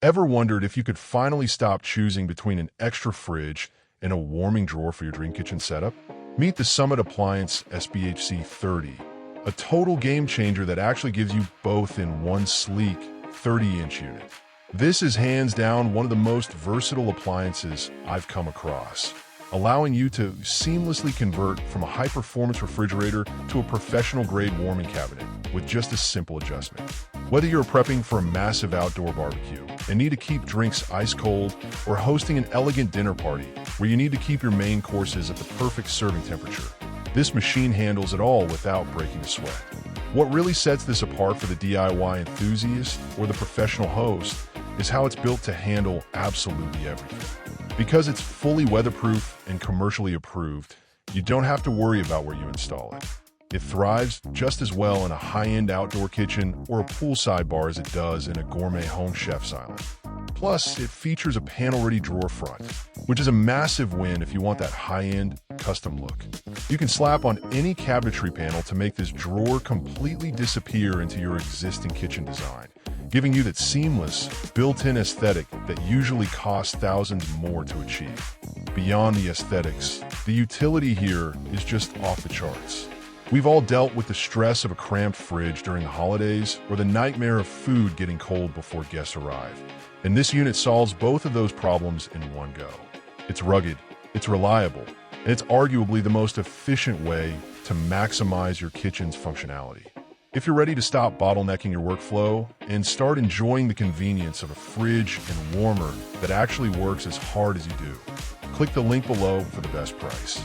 Ever wondered if you could finally stop choosing between an extra fridge and a warming drawer for your dream kitchen setup? Meet the Summit Appliance SPHC30, a total game changer that actually gives you both in one sleek 30-inch unit. This is hands down one of the most versatile appliances I've come across, allowing you to seamlessly convert from a high-performance refrigerator to a professional-grade warming cabinet with just a simple adjustment. Whether you're prepping for a massive outdoor barbecue and need to keep drinks ice cold, or hosting an elegant dinner party where you need to keep your main courses at the perfect serving temperature, this machine handles it all without breaking a sweat. What really sets this apart for the DIY enthusiast or the professional host is how it's built to handle absolutely everything. Because it's fully weatherproof and commercially approved, you don't have to worry about where you install it. It thrives just as well in a high-end outdoor kitchen or a poolside bar as it does in a gourmet home chef's island. Plus, it features a panel-ready drawer front, which is a massive win if you want that high-end, custom look. You can slap on any cabinetry panel to make this drawer completely disappear into your existing kitchen design, giving you that seamless, built-in aesthetic that usually costs thousands more to achieve. Beyond the aesthetics, the utility here is just off the charts. We've all dealt with the stress of a cramped fridge during the holidays or the nightmare of food getting cold before guests arrive. And this unit solves both of those problems in one go. It's rugged, it's reliable, and it's arguably the most efficient way to maximize your kitchen's functionality. If you're ready to stop bottlenecking your workflow and start enjoying the convenience of a fridge and warmer that actually works as hard as you do, click the link below for the best price.